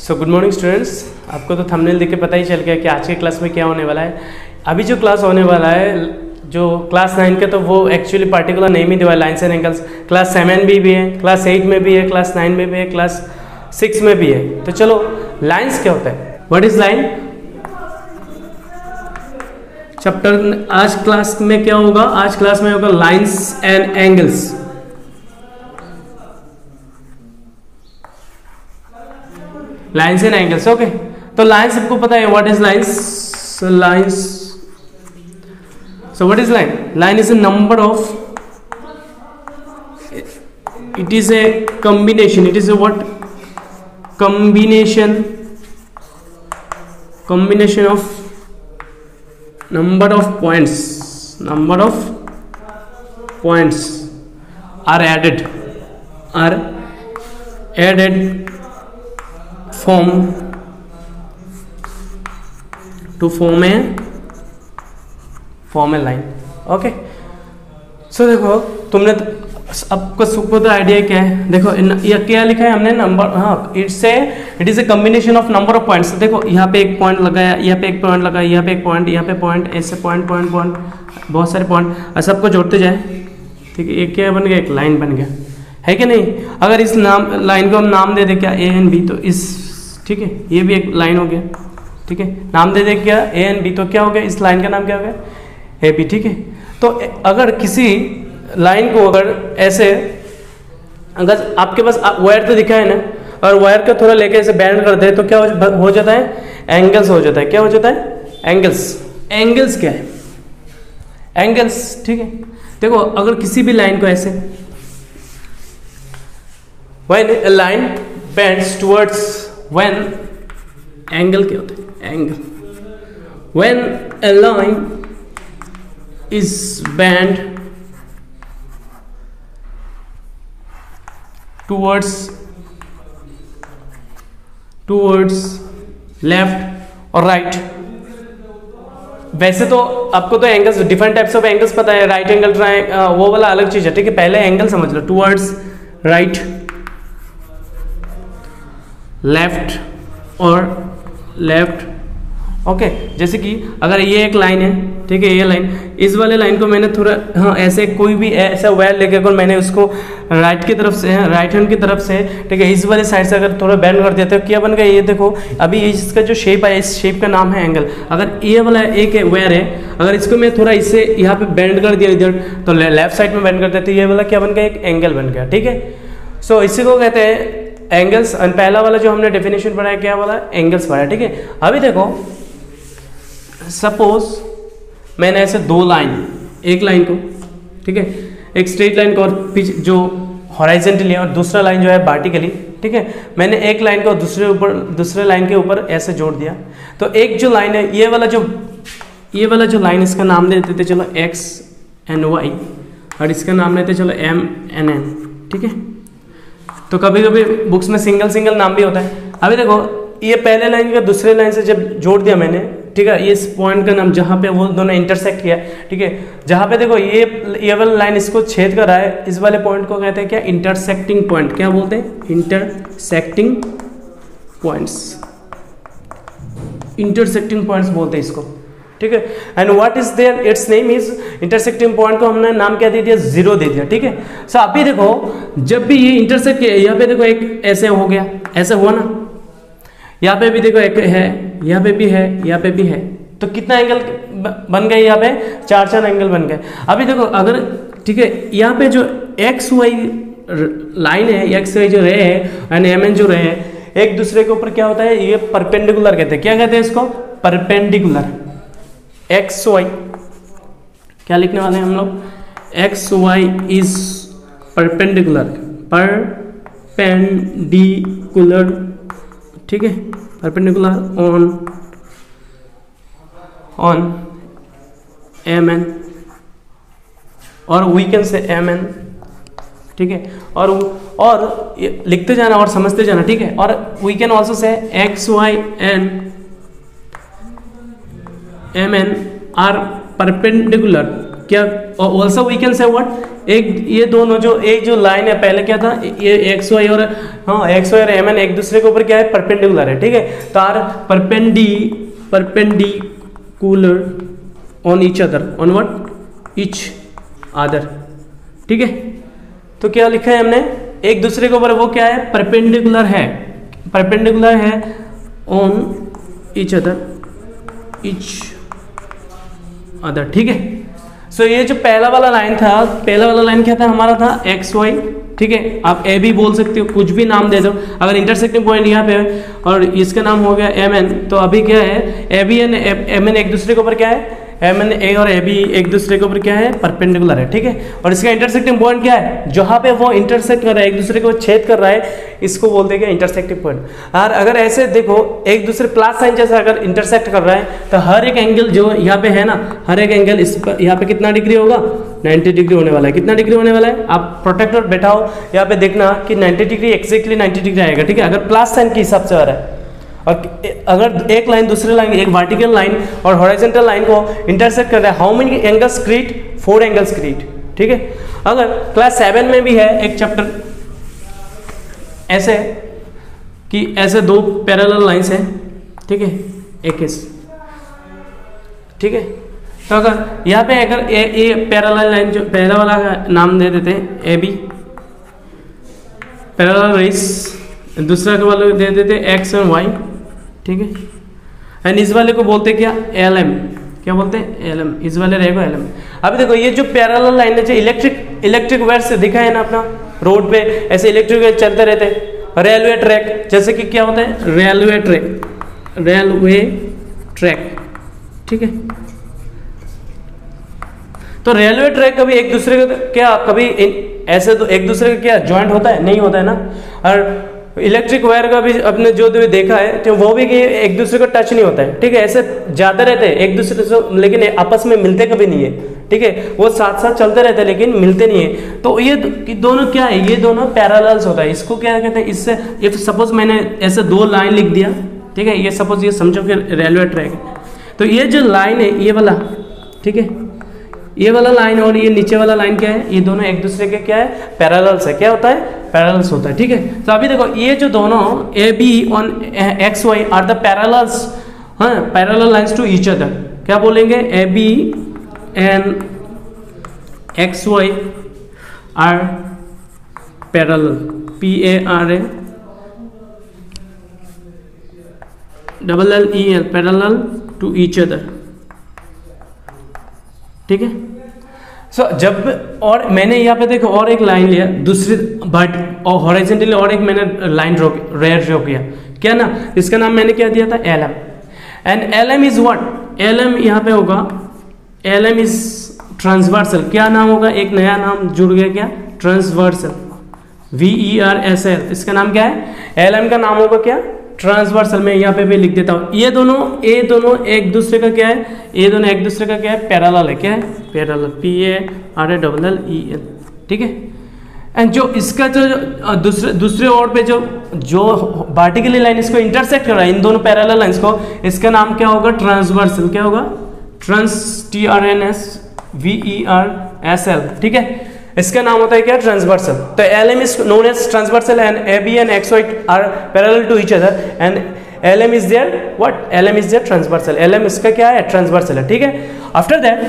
So good morning students. आपको तो thumbnail देख के पता ही चल गया कि आज के क्लास में क्या होने वाला है। अभी जो क्लास होने वाला है जो क्लास 9 के, तो वो एक्चुअली पार्टिकुलर नेम ही दिया है, लाइन्स एंड एंगल्स। क्लास 7 में भी है, क्लास 8 में भी है, क्लास 9 में भी है, क्लास 6 में भी है। तो चलो, लाइन्स क्या होता है, व्हाट इज लाइन चैप्टर। आज क्लास में क्या होगा, आज क्लास में होगा lines and angles. Lines and angles, okay. तो लाइन सबको पता है, what is lines. Lines, so what is line. Line is a number of, it is a combination, it is a what, combination of number of points are added to form a line, okay। सो देखो, तुमने आपको सबको तो idea क्या है, देखो ये क्या लिखा है हमने, नंबर, हाँ, it is a combination of number of points. देखो यहाँ पे एक पॉइंट लगाया, यहाँ पे एक पॉइंट लगाया, यहाँ पे एक पॉइंट, यहाँ पे पॉइंट, ऐसे पॉइंट, बहुत सारे पॉइंट, और सबको जोड़ते जाए, ठीक है। एक क्या बन गया, एक लाइन बन गया, है कि नहीं। अगर इस लाइन को हम नाम दे दे क्या, ए एंड बी, तो इस, ठीक है, ये भी एक लाइन हो गया, ठीक है। नाम दे दे क्या, ए एंड बी, तो क्या हो गया, इस लाइन का नाम क्या हो गया, ए बी, ठीक है। तो अगर किसी लाइन को अगर ऐसे, अगर आपके पास वायर तो दिखा है ना, और वायर का थोड़ा लेके ऐसे बैंड कर दे, तो क्या हो जाता है, एंगल्स हो जाता है। क्या हो जाता है, एंगल्स। एंगल्स क्या है, एंगल्स, ठीक है। देखो, अगर किसी भी लाइन को ऐसे, when a line bends towards, when, angle क्या होता है, angle. When a line is bend towards left और राइट। वैसे तो आपको तो angles, different types of angles पता है, राइट एंगल, वो वाला अलग चीज है, ठीक है। पहले एंगल समझ लो, टुवर्ड्स, राइट, लेफ्ट और लेफ्ट, ओके। जैसे कि अगर ये एक लाइन है, ठीक है, ये लाइन, इस वाले लाइन को मैंने थोड़ा, हाँ, ऐसे कोई भी ऐसा वायर लेके अगर मैंने उसको राइट की तरफ से, राइट हैंड की तरफ से, ठीक है, इस वाले साइड से अगर थोड़ा बेंड कर दिया तो क्या बन गया, ये देखो, अभी इसका जो शेप है, इस शेप का नाम है एंगल। अगर ये वाला एक वायर है, अगर इसको मैं थोड़ा इससे यहाँ पे बेंड कर दिया इधर, तो लेफ्ट साइड में बेंड कर दिया, तो ये वाला क्या बन गया, एक एंगल बन गया, ठीक है। सो इसी को कहते हैं एंगल्स। पहला वाला जो हमने डेफिनेशन पढ़ाया, क्या वाला, एंगल्स पढ़ाया, ठीक है। अभी देखो, सपोज मैंने ऐसे दो लाइन, एक लाइन को, ठीक है, एक स्ट्रेट लाइन को, और पीछे जो हॉराइजेंटली है, और दूसरा लाइन जो है वर्टिकली, ठीक है। मैंने एक लाइन को दूसरे लाइन के ऊपर ऐसे जोड़ दिया, तो एक जो लाइन है, ये वाला जो लाइन, इसका नाम दे देते चलो एक्स एंड वाई, और इसका नाम लेते चलो एम एन एन, ठीक है। तो कभी कभी बुक्स में सिंगल नाम भी होता है। अभी देखो, ये पहले लाइन का दूसरे लाइन से जब जोड़ दिया मैंने, ठीक है, इस पॉइंट का नाम जहाँ पे वो दोनों इंटरसेक्ट किया, ठीक है, जहाँ पे देखो ये वाला लाइन इसको छेद कर रहा है, इस वाले पॉइंट को कहते हैं क्या, इंटरसेक्टिंग पॉइंट। क्या बोलते हैं, इंटरसेक्टिंग पॉइंट्स, इंटरसेक्टिंग पॉइंट्स बोलते हैं इसको, ठीक है। And what is there, it's name is, intersecting point को हमने नाम क्या दे दिया, जीरो दे दिया, ठीक है। सो अभी देखो, जब भी ये इंटरसेक्ट किया, यहाँ पे देखो एक ऐसे हो गया, ऐसे हुआ ना, यहाँ पे भी देखो एक है, यहाँ पे भी है, यहाँ पे भी है, तो कितना एंगल बन गए, यहाँ पे चार एंगल बन गए। अभी देखो, अगर, ठीक है, यहाँ पे जो एक्स वाई लाइन है, एक्स वाई जो रे है, एंड एम एन जो रे है, एक दूसरे के ऊपर क्या होता है, ये परपेंडिकुलर कहते हैं। क्या कहते हैं इसको, परपेंडिकुलर। एक्स वाई क्या लिखने वाले हैं हम लोग, X Y is perpendicular, perpendicular, ठीक है, परपेंडिकुलर ऑन एम एन, और we can say M N, ठीक है, और लिखते जाना और समझते जाना, ठीक है। और we can also say X Y and M N are perpendicular क्या also we can say what, एक ये दोनों जो एक जो लाइन है पहले क्या था, ये एक्स वाई और हाँ एक्स वाई और एम एन एक दूसरे के ऊपर क्या है, परपेंडिकुलर है, ठीक है। तो are perpendicular on each other, on what, each other, ठीक है। तो क्या लिखा है हमने, एक दूसरे के ऊपर वो क्या है, परपेंडिकुलर है, परपेंडिकुलर है on each other, each other, ठीक है। सो ये जो पहला वाला लाइन था, पहला वाला लाइन क्या था हमारा था एक्स वाई, ठीक है। आप ए भी बोल सकते हो, कुछ भी नाम दे दो। अगर इंटरसेक्टिंग पॉइंट यहाँ पे है और इसका नाम हो गया एम एन, तो अभी क्या है, A B and M N एक दूसरे के ऊपर क्या है, एम एन ए और ए बी एक दूसरे के ऊपर क्या है, परपेंडिकुलर है, ठीक है। और इसका इंटरसेक्टिंग पॉइंट क्या है, जहाँ पे वो इंटरसेक्ट कर रहा है, एक दूसरे को छेद कर रहा है, इसको बोलते हैं इंटरसेक्टिंग पॉइंट। और अगर ऐसे देखो एक दूसरे प्लस साइन जैसा अगर इंटरसेक्ट कर रहा है, तो हर एक एंगल जो यहाँ पे है ना, हर एक एंगल इस पर यहाँ पे कितना डिग्री होगा, 90 डिग्री होने वाला है। कितना डिग्री होने वाला है, आप प्रोटेक्टर बैठाओ यहाँ पे देखना कि 90 डिग्री एग्जैक्टली 90 डिग्री आएगा, ठीक है, अगर प्लस साइन के हिसाब से आ रहा है। और अगर एक लाइन दूसरी लाइन, एक वर्टिकल लाइन और हॉरिजॉन्टल लाइन को इंटरसेक्ट कर रहा है, how many angles create, 4 angles create, ठीक है। अगर क्लास 7 में भी है एक चैप्टर ऐसे कि ऐसे 2 पैरेलल लाइंस हैं, ठीक है, एक इस, ठीक है। तो अगर यहाँ पे अगर ए पैरेलल लाइन जो पहला वाला नाम दे देते हैं ए बी पैरेलल रेस, दूसरा के वाले दे देते एक्स और वाई, ठीक है। एंड इस वाले को बोलते क्या, एल एम, क्या बोलते हैं, एल एम, इस वाले रहेगा एल एम। अभी देखो ये जो पैरेलल लाइन है, जो इलेक्ट्रिक वायर से दिखा है ना, अपना रोड पे ऐसे इलेक्ट्रिक वायर चलते रहते हैं, रेलवे ट्रैक, जैसे कि क्या होता है, रेलवे ट्रैक, ठीक है। तो रेलवे ट्रैक कभी एक दूसरे का क्या, कभी ऐसे तो एक दूसरे का क्या ज्वाइंट होता है, नहीं होता है ना। और इलेक्ट्रिक वायर का भी अपने जो भी देखा है, तो वो भी कि एक दूसरे को टच नहीं होता है, ठीक है, ऐसे जाते रहते हैं एक दूसरे से, लेकिन आपस में मिलते कभी नहीं है, ठीक है, वो साथ साथ चलते रहते हैं लेकिन मिलते नहीं है। तो ये दोनों क्या है, ये दोनों पैरेलल्स होता है। इसको क्या कहते हैं, इससे इफ सपोज मैंने ऐसे 2 लाइन लिख दिया, ठीक है, ये सपोज ये समझो कि रेलवे ट्रैक है, तो ये जो लाइन है ये वाला, ठीक है, ये वाला लाइन और ये नीचे वाला लाइन क्या है, ये दोनों एक दूसरे के क्या है, पैरेलल्स है। क्या होता है, पैरेलल्स होता है, ठीक है। तो अभी देखो ये जो दोनों A B on X Y are the parallels, हाँ, parallel lines to each other. क्या बोलेंगे, A B and X Y are parallel, P A R A double L E L, parallel to each other, ठीक है। सो जब और मैंने यहाँ पे देखो और एक लाइन लिया दूसरी बट और हॉरिजॉन्टली और एक मैंने लाइन ड्रॉ किया, क्या ना, इसका नाम मैंने क्या दिया था, L M. And L M is what, L M यहाँ पे होगा, एल एम इज ट्रांसवर्सल। क्या नाम होगा, एक नया नाम जुड़ गया, क्या, ट्रांसवर्सल, VERSL, इसका नाम क्या है, एल एम का नाम होगा क्या, ट्रांसवर्सल। में यहाँ पे भी लिख देता हूँ, ये दोनों एक दूसरे का क्या है, ये दोनों एक दूसरे का क्या है, पैरेलल है, क्या है, पैरेलल, PARALLEL, ठीक है। एंड जो इसका जो दूसरे ओर पे जो वर्टिकली लाइन इसको इंटरसेक्ट कर रहा है, इन दोनों पैरेलल लाइंस को, इसका नाम क्या होगा, ट्रांसवर्सल, क्या होगा, TRANSVERSL, ठीक है, इसका नाम होता है क्या, ट्रांसवर्सल। तो LM is known as transversal and AB and XY are parallel to each other and LM is there what, LM is there transversal, LM इसका क्या है, ट्रांसवर्सल है, ठीक है। आफ्टर दैट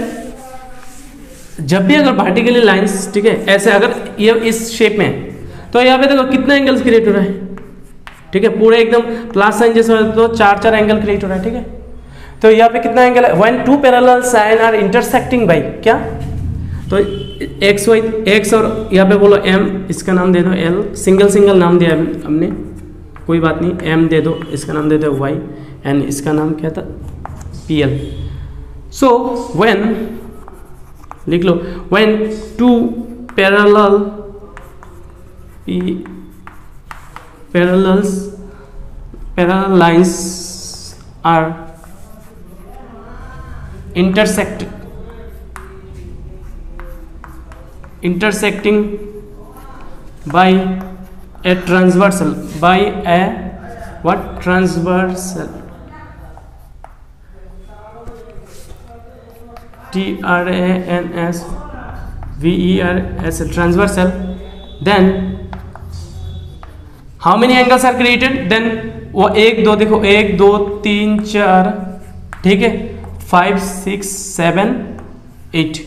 जब भी अगर वर्टिकली लाइंस, ठीक है, ऐसे अगर ये इस शेप में, तो यहाँ पे देखो कितना एंगल्स क्रिएट हो रहा है, ठीक है, पूरे एकदम प्लस साइन जैसे, तो 4 एंगल क्रिएट हो रहा है, ठीक है। तो यहाँ पे कितना एंगल है, व्हेन 2 पैरेलल साइन आर इंटरसेक्टिंग बाय क्या, तो एक्स और यहाँ पे बोलो M, इसका नाम दे दो L, सिंगल नाम दिया हमने, कोई बात नहीं, M दे दो, इसका नाम दे दो Y एंड इसका नाम क्या था, PL। सो व्हेन लिख लो, when 2 parallel lines are intersecting by a transversal, by a what, transversal, TRANSVERSL, transversal, then how many angles are created? then वो 1 2 देखो 1 2 3 4, ठीक है, 5 6 7 8,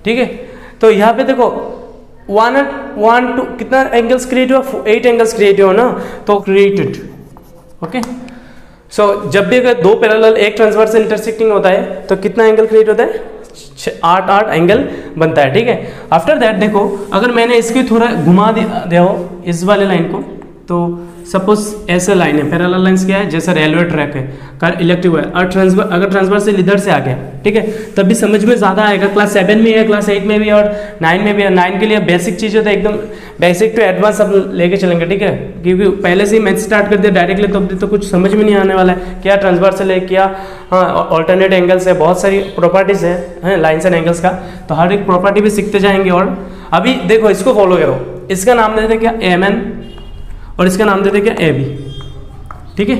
ठीक है। तो यहाँ पे देखो 1 2 कितना एंगल्स क्रिएट हुआ? 8 एंगल्स क्रिएट हुआ ना, तो क्रिएटेड। ओके, सो जब भी अगर 2 पैरेलल एक ट्रांसवर्सल इंटरसेक्टिंग होता है तो कितना एंगल क्रिएट होता है? 8 एंगल बनता है, ठीक है। आफ्टर दैट देखो, अगर मैंने इसको थोड़ा घुमा दिया हो इस वाले लाइन को, तो सपोज ऐसे लाइन है, पैरेलल लाइंस क्या है? जैसे रेलवे ट्रैक है, इलेक्ट्रिक वायर, और अगर ट्रांसवर्सल इधर से आ गया, ठीक है, तब भी समझ में ज़्यादा आएगा। क्लास 7 में है, क्लास 8 में भी और 9 में भी है। 9 के लिए बेसिक चीज़ होता है, एकदम बेसिक टू एडवांस सब लेके चलेंगे, ठीक है, क्योंकि पहले से ही मैथ स्टार्ट कर दिया डायरेक्टली, तो कुछ समझ में नहीं आने वाला है, क्या ट्रांसवर्सल है, क्या ऑल्टरनेट एंगल्स है, बहुत सारी प्रॉपर्टीज़ है लाइन्स एंड एंगल्स का, तो हर एक प्रॉपर्टी भी सीखते जाएंगे। और अभी देखो इसको फॉलो करो, इसका नाम देते क्या? MN, और इसका नाम देते क्या? AB, ठीक है।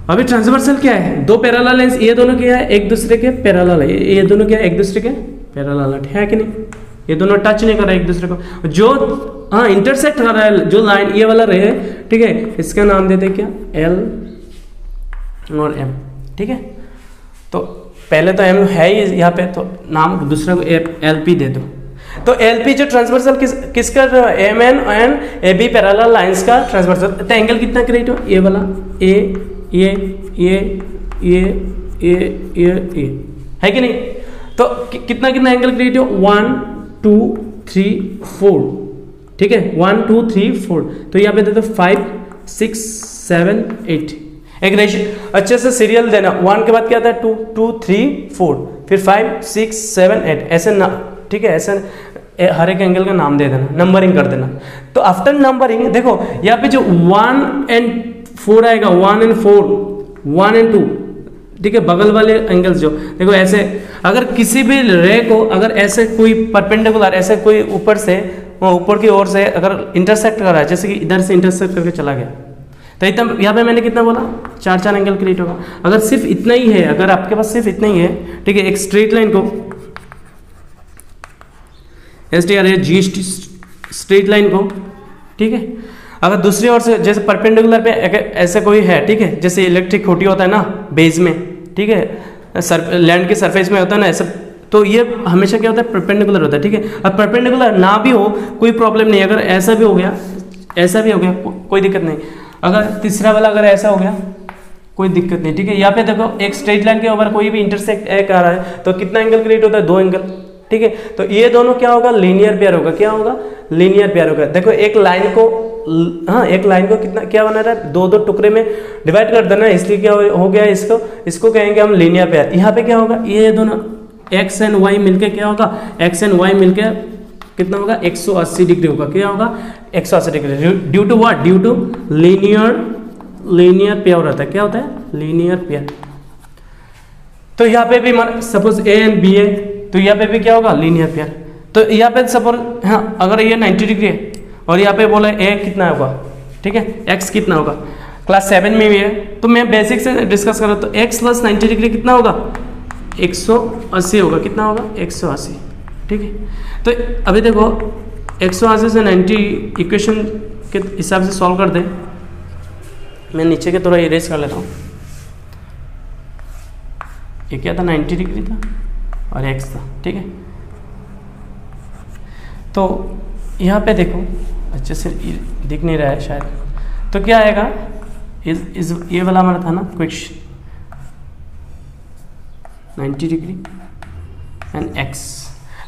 अभी ट्रांसवर्सल क्या है? 2 पैरेलल लाइंस, ये दोनों क्या है? एक दूसरे के पैरेलल है, ये दोनों क्या है? एक दूसरे के पैरेलल है कि नहीं? ये दोनों टच नहीं कर रहा है एक दूसरे को, जो इंटरसेक्ट कर रहा है जो लाइन ये वाला रहे, ठीक है, इसका नाम देते क्या? L और M, ठीक है। तो पहले तो M है ही यहाँ पे, तो नाम दूसरे को LP दे दो। तो LP जो ट्रांसवर्सल किसका? MN and AB parallel lines का ट्रांसवर्सल। तो एंगल कितना क्रिएट हुआ? ये वाला ये है कि नहीं? तो कितना एंगल क्रिएट हुआ? 1 2 3 4, ठीक है, 1 2 3 4। तो यहाँ पे दे दो 5 6 7 8, एक रेशियो अच्छे से सीरियल देना। 1 के बाद क्या आता है? 2 2 3 4, फिर 5 6 7 8, ऐसे ना, ठीक है, ऐसे हर एक एंगल का नाम दे देना, नंबरिंग कर देना। तो आफ्टर नंबरिंग देखो यहाँ पे जो 1 and 4 आएगा, 1 and 4, 1 and 2, ठीक है, बगल वाले एंगल्स जो देखो ऐसे, अगर किसी भी रे को अगर ऐसे कोई परपेंडिकुलर ऐसे कोई ऊपर से ऊपर की ओर से अगर इंटरसेक्ट कर रहा है, जैसे कि इधर से इंटरसेक्ट करके चला गया, तो इतना यहाँ पे मैंने कितना बोला? 4 एंगल क्रिएट होगा। अगर सिर्फ इतना ही है, अगर आपके पास सिर्फ इतना ही है, ठीक है, एक स्ट्रेट लाइन को GST स्ट्रेट लाइन को, ठीक है, अगर दूसरी ओर से जैसे परपेंडिकुलर पे ऐसे कोई है, ठीक है, जैसे इलेक्ट्रिक खूंटी होता है ना बेस में, ठीक है, लैंड के सरफेस में होता है ना ऐसा, तो ये हमेशा क्या होता है? परपेंडिकुलर होता है, ठीक है। अब परपेंडिकुलर ना भी हो कोई प्रॉब्लम नहीं, अगर ऐसा भी हो गया, ऐसा भी हो गया, कोई दिक्कत नहीं। अगर तीसरा वाला अगर ऐसा हो गया, कोई दिक्कत नहीं, ठीक है। यहाँ पे देखो एक स्ट्रेट लाइन के ऊपर कोई भी इंटरसेक्ट एक आ रहा है, तो कितना एंगल क्रिएट होता है? 2 एंगल, ठीक है। तो ये दोनों क्या होगा? लीनियर पेयर होगा। क्या होगा? लीनियर पेयर होगा। देखो एक लाइन को, एक लाइन को कितना क्या बना रहा है? 2 टुकड़े में डिवाइड कर देना, इसलिए क्या हो गया? इसको कहेंगे हम लीनियर पेयर। यहाँ पे क्या होगा? ये दोनों एक्स एंड वाई मिलके क्या होगा? एक्स एंड वाई मिलके कितना होगा? 180 डिग्री होगा। क्या होगा? 180 degree. Due to what? Due to linear pair रहता है। क्या होता है? Linear pair. तो यहाँ पे भी सपोज ए एंड बी है, तो यहाँ पे भी क्या होगा? Linear pair. तो यहाँ पे सपोज हाँ, अगर ये 90 डिग्री है और यहाँ पे बोला ए कितना होगा, ठीक है, एक्स कितना होगा, क्लास 7 में भी है, तो मैं बेसिक से डिस्कस कर रहा हूँ। तो एक्स प्लस 90 डिग्री कितना होगा? 180 होगा। कितना होगा? 180, ठीक है। तो अभी देखो 180 से 90 इक्वेशन के हिसाब से सॉल्व कर दे। मैं नीचे के थोड़ा इरेज कर लेता हूँ। ये क्या था? 90 डिग्री था और एक्स था, ठीक है। तो यहाँ पे देखो अच्छे से दिख नहीं रहा है शायद, तो क्या आएगा? ये वाला हमारा था ना क्वेश्चन, 90 डिग्री एंड एक्स।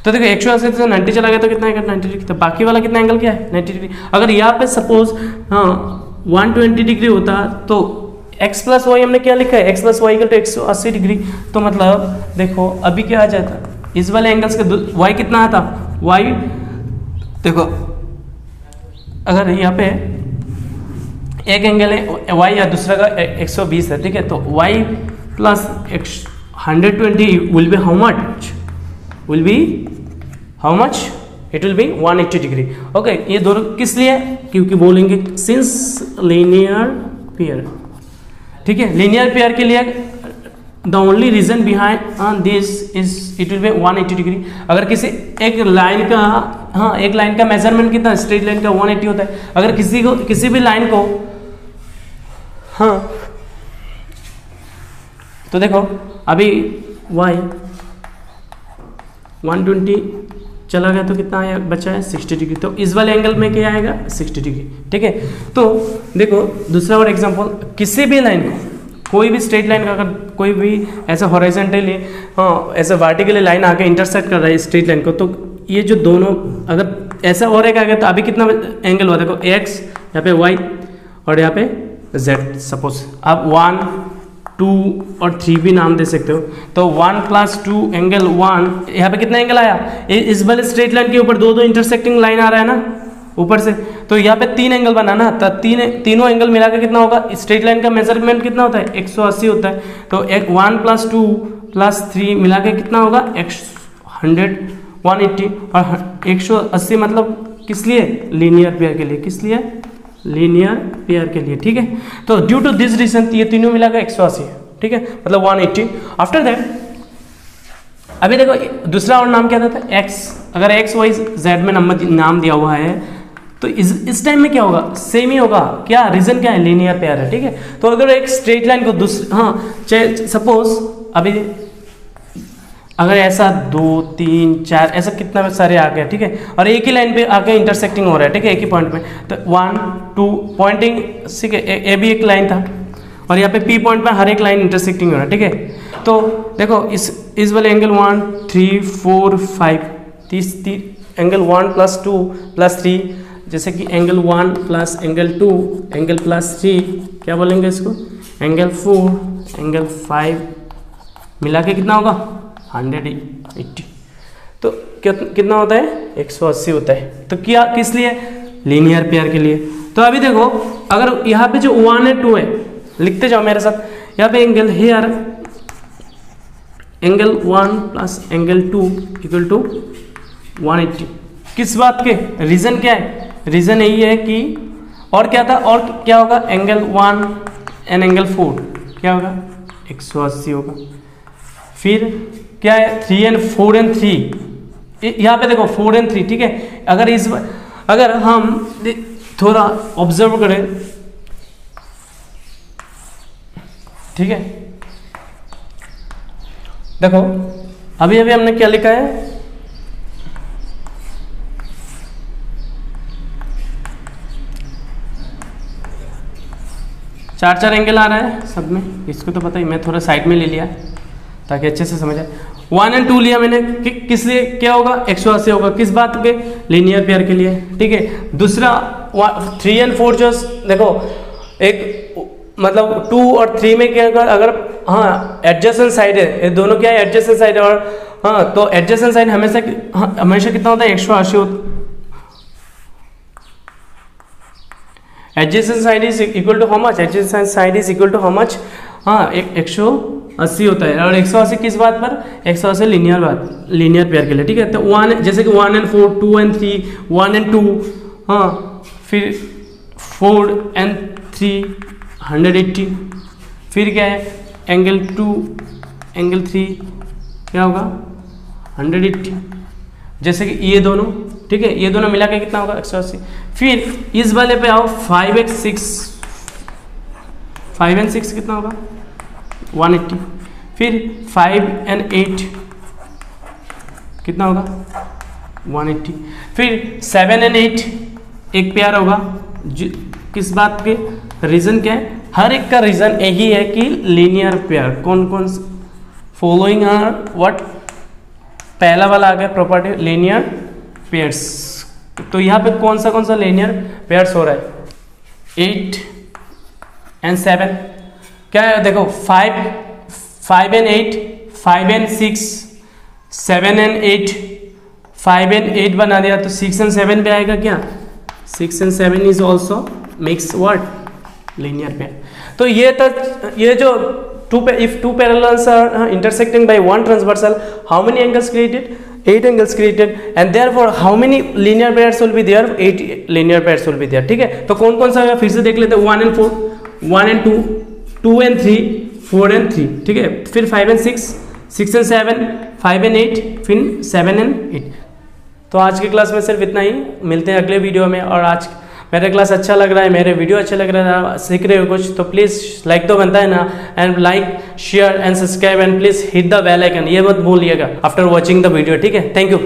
तो देखो 180 से 90 चला गया तो कितना आएगा? 90 डिग्री। तो बाकी वाला कितना एंगल क्या है? 90 डिग्री। अगर यहाँ पे सपोज हाँ 120 डिग्री होता तो x प्लस वाई हमने क्या लिखा है? x plus Y equal to 180 degree. तो मतलब देखो अभी क्या आ जाता? इस वाले एंगल्स का y कितना आता? y देखो अगर यहाँ पे एक एंगल है y या दूसरा का 120 है, ठीक है, तो y plus 120 will be how much? Will be how much? It will be 180 degree. Okay, ये दोनों किस लिए? क्योंकि बोलेंगे सिंस लीनियर पेयर, ठीक है। लीनियर पेयर के लिए the only reason behind this is it will be 180 degree. अगर किसी एक लाइन का, हाँ एक लाइन का मेजरमेंट कितना, स्ट्रेट लाइन का 180 होता है। अगर किसी भी लाइन को, हाँ तो देखो अभी y 120 चला गया तो कितना आया, बचा है 60 डिग्री। तो इस वाले एंगल में क्या आएगा, 60 डिग्री। ठीक है, तो देखो दूसरा और एग्जांपल, किसी भी लाइन को, कोई भी स्ट्रेट लाइन का अगर कोई भी ऐसा हॉरिजॉन्टली, हाँ ऐसा वर्टिकली लाइन आके इंटरसेक्ट कर रहा है स्ट्रेट लाइन को, तो ये जो दोनों अगर ऐसा और एक आ गया तो अभी कितना एंगल हुआ, देखो x यहाँ पे y और यहाँ पे z। सपोज आप 1 2 और 3 भी नाम दे सकते हो। तो 1 + 2 एंगल 1, यहाँ पे कितना एंगल आया, इस वाले स्ट्रेट लाइन के ऊपर दो इंटरसेक्टिंग लाइन आ रहा है ना ऊपर से, तो यहाँ पे 3 एंगल बना ना, तो तीनों एंगल मिला के कितना होगा, स्ट्रेट लाइन का मेजरमेंट कितना होता है, 180 होता है। तो 1 + 2 + 3 मिला के कितना होगा, 180 और 180 मतलब किस लिए, लीनियर पेयर के लिए। किस लिए, लीनियर पेयर के लिए। ठीक है, तो ड्यू टू दिस रीजन ये तीनों मिला के 180 है। ठीक है, मतलब 180। आफ्टर दैट अभी देखो दूसरा और नाम क्या था, x। अगर x y z में नाम दिया हुआ है तो इस टाइम में क्या होगा, सेम ही होगा। क्या रीजन क्या है, लीनियर पेयर है। ठीक है, तो अगर एक स्ट्रेट लाइन को हाँ सपोज अभी अगर ऐसा 2 3 4 ऐसा कितना सारे आ गया। ठीक है, और एक ही लाइन पे आके इंटरसेक्टिंग हो रहा है। ठीक है, एक ही पॉइंट में, तो 1 2 पॉइंटिंग, ठीक है, ए भी एक लाइन था और यहाँ पे P पॉइंट पे हर एक लाइन इंटरसेक्टिंग हो रहा है। ठीक है, तो देखो इस वाले एंगल 1 3 4 5 30 एंगल 1 + 2 + 3, जैसे कि एंगल 1 + एंगल 2 एंगल +3 क्या बोलेंगे इसको, एंगल 4 एंगल 5 मिला के कितना होगा, 180। तो कितना होता है, 180 होता है। तो क्या किस लिए, लीनियर पेयर के लिए। तो अभी देखो अगर यहाँ पे जो 1 है 2 है, लिखते जाओ मेरे साथ, यहाँ पे एंगल हेयर एंगल 1 + एंगल 2 = 180। किस बात के, रीजन क्या है, रीजन यही है कि, और क्या था, और क्या होगा, एंगल 1 एंड एंगल 4 क्या होगा, 180 होगा। फिर क्या है, 3 and 4 and 3, यहाँ पे देखो 4 and 3। ठीक है, अगर हम थोड़ा ऑब्जर्व करें, ठीक है, देखो अभी हमने क्या लिखा है, चार एंगल आ रहा है सब में, इसको तो पता ही, मैं थोड़ा साइड में ले लिया ताकि अच्छे से समझ आए। 1 and 2 लिया मैंने, किस लिए क्या होगा, 180 होगा। किस बात के, लीनियर पेयर के लिए। ठीक है, दूसरा 3 and 4 जो देखो एक मतलब 2 और 3 में क्या, अगर हाँ एडजेसेंट साइड है, ये दोनों क्या है, एडजेसेंट साइड है। और हाँ तो एडजेसेंट साइड हमेशा कितना होता है, 180 होता है। Adjacent side is equal to how much, adjacent side is equal to how much, हाँ 180 होता है। और 180 किस बात पर, 180 लीनियर पेयर के लिए। ठीक है, तो 1 जैसे कि 1 and 4 2 and 3 1 and 2, हाँ फिर 4 and 3 180। फिर क्या है, एंगल 2 एंगल 3 क्या होगा, 180। जैसे कि ये दोनों, ठीक है, ये दोनों मिला के कितना होगा, 180। फिर इस वाले पे आओ, 5 and 6 कितना होगा, 180। फिर 5 and 8 कितना होगा, 180। फिर 7 and 8 एक पेयर होगा। किस बात के, रीजन क्या है, हर एक का रीजन यही है कि लीनियर पेयर। कौन कौन फॉलोइंग आर व्हाट, पहला वाला आ गया प्रॉपर्टी लीनियर पेयर्स। तो यहाँ पे कौन सा लीनियर पेयर्स हो रहा है, 8 and 7 क्या है, देखो 5 and 8 5 and 6 7 and 8 5 and 8 बना दिया, तो 6 and 7 पे आएगा क्या, 6 and 7 is also mix what, linear pair. तो ये जो if two parallels are intersecting by one transversal, how many angles created, 8 angles created, and therefore how many linear pairs will be there, 8 linear pairs will be there। ठीक है, तो कौन कौन सा है फिर से देख लेते हैं, 1 and 4 1 and 2 2 and 3 4 एंड 3, ठीक है। फिर 5 एंड 6, 6 एंड 7, 5 एंड 8, फिर 7 एंड 8। तो आज की क्लास में सिर्फ इतना ही, मिलते हैं अगले वीडियो में। और आज मेरा क्लास अच्छा लग रहा है, मेरे वीडियो अच्छे लग रहा है, सीख रहे हो कुछ, तो प्लीज़ लाइक तो बनता है ना, and like share and subscribe and please hit the bell icon, ये मत भूलिएगा आफ्टर वॉचिंग द वीडियो, ठीक है। Thank you.